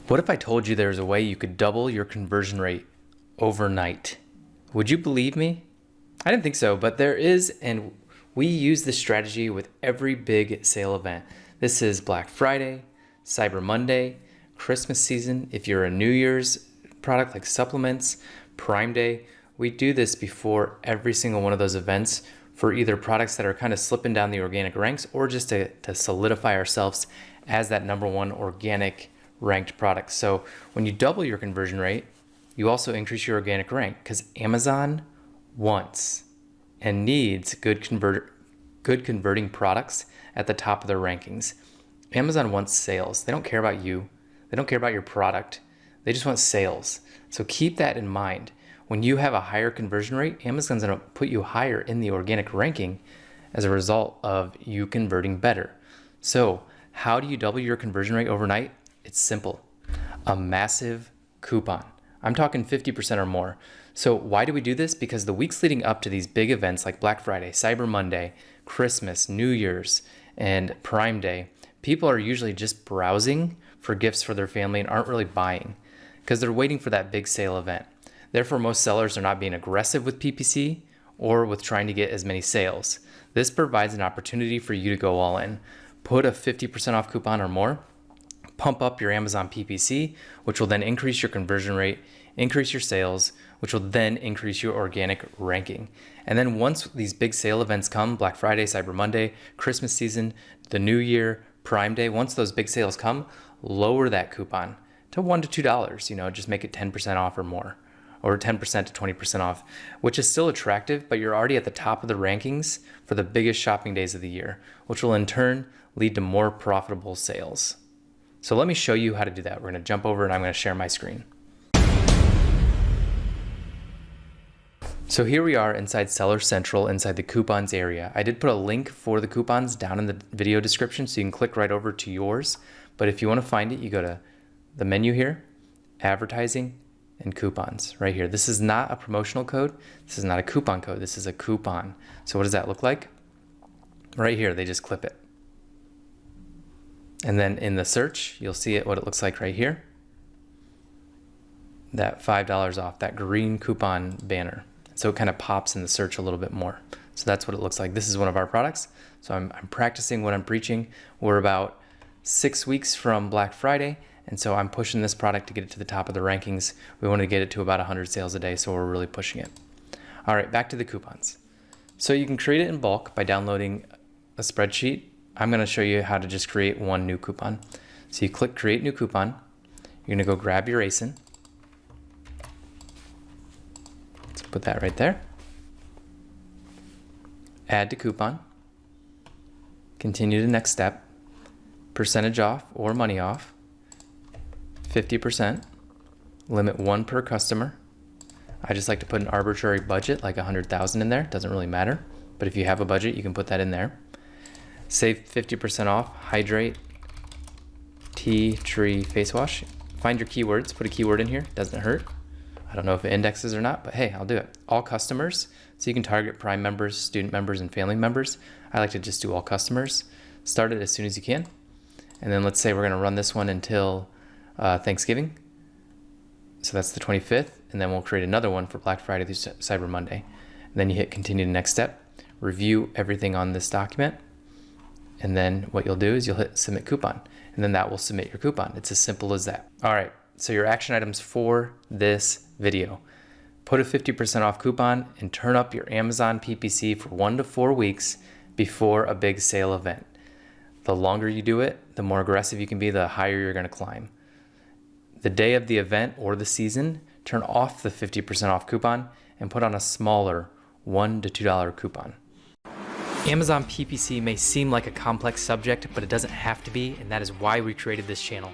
What if I told you there's a way you could double your conversion rate overnight? Would you believe me? I didn't think so, but there is, and we use this strategy with every big sale event. This is Black Friday, Cyber Monday, Christmas season. If you're a New Year's product like supplements, Prime Day, we do this before every single one of those events for either products that are kind of slipping down the organic ranks or just to solidify ourselves as that #1 organic ranked product. So when you double your conversion rate, you also increase your organic rank because Amazon wants and needs good converting products at the top of their rankings. Amazon wants sales. They don't care about you. They don't care about your product. They just want sales. So keep that in mind. When you have a higher conversion rate, Amazon's going to put you higher in the organic ranking as a result of you converting better. So how do you double your conversion rate overnight? It's simple. A massive coupon. I'm talking 50% or more. So why do we do this? Because the weeks leading up to these big events like Black Friday, Cyber Monday, Christmas, New Year's, and Prime Day, people are usually just browsing for gifts for their family and aren't really buying because they're waiting for that big sale event. Therefore, most sellers are not being aggressive with PPC or with trying to get as many sales. This provides an opportunity for you to go all in. Put a 50% off coupon or more, pump up your Amazon PPC, which will then increase your conversion rate, increase your sales, which will then increase your organic ranking. And then once these big sale events come, Black Friday, Cyber Monday, Christmas season, the New Year, Prime Day, once those big sales come, lower that coupon to $1 to $2, just make it 10% off or more, or 10% to 20% off, which is still attractive, but you're already at the top of the rankings for the biggest shopping days of the year, which will in turn lead to more profitable sales. So let me show you how to do that. We're going to jump over and I'm going to share my screen. So here we are inside Seller Central, inside the coupons area. I did put a link for the coupons down in the video description, so you can click right over to yours. But if you want to find it, you go to the menu here, advertising, and coupons right here. This is not a promotional code. This is not a coupon code. This is a coupon. So what does that look like? Right here, they just clip it. And then in the search, you'll see what it looks like right here. That $5 off, that green coupon banner. So it kind of pops in the search a little bit more. So that's what it looks like. This is one of our products. So I'm practicing what I'm preaching. We're about 6 weeks from Black Friday. And so I'm pushing this product to get it to the top of the rankings. We want to get it to about 100 sales a day. So we're really pushing it. All right, back to the coupons. So you can create it in bulk by downloading a spreadsheet. I'm going to show you how to just create one new coupon. So you click create new coupon. You're going to go grab your ASIN. Let's put that right there. Add to coupon. Continue to next step. Percentage off or money off. 50%. Limit 1 per customer. I just like to put an arbitrary budget like 100,000 in there. Doesn't really matter. But if you have a budget, you can put that in there. Save 50% off, hydrate, tea tree face wash. Find your keywords, put a keyword in here, doesn't hurt. I don't know if it indexes or not, but hey, I'll do it. All customers, so you can target Prime members, student members, and family members. I like to just do all customers. Start it as soon as you can. And then let's say we're gonna run this one until Thanksgiving. So that's the 25th, and then we'll create another one for Black Friday through Cyber Monday. And then you hit continue to next step, review everything on this document. And then what you'll do is you'll hit submit coupon, and then that will submit your coupon. It's as simple as that. All right, so your action items for this video. Put a 50% off coupon and turn up your Amazon PPC for 1 to 4 weeks before a big sale event. The longer you do it, the more aggressive you can be, the higher you're gonna climb. The day of the event or the season, turn off the 50% off coupon and put on a smaller $1 to $2 coupon. Amazon PPC may seem like a complex subject, but it doesn't have to be, and that is why we created this channel.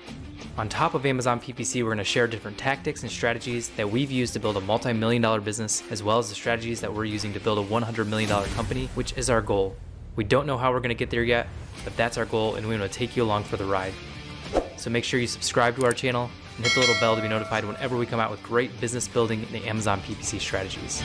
On top of Amazon PPC, we're going to share different tactics and strategies that we've used to build a multi-million-dollar business, as well as the strategies that we're using to build a $100 million company, which is our goal. We don't know how we're going to get there yet, but that's our goal, and we want to take you along for the ride. So make sure you subscribe to our channel and hit the little bell to be notified whenever we come out with great business building and Amazon PPC strategies.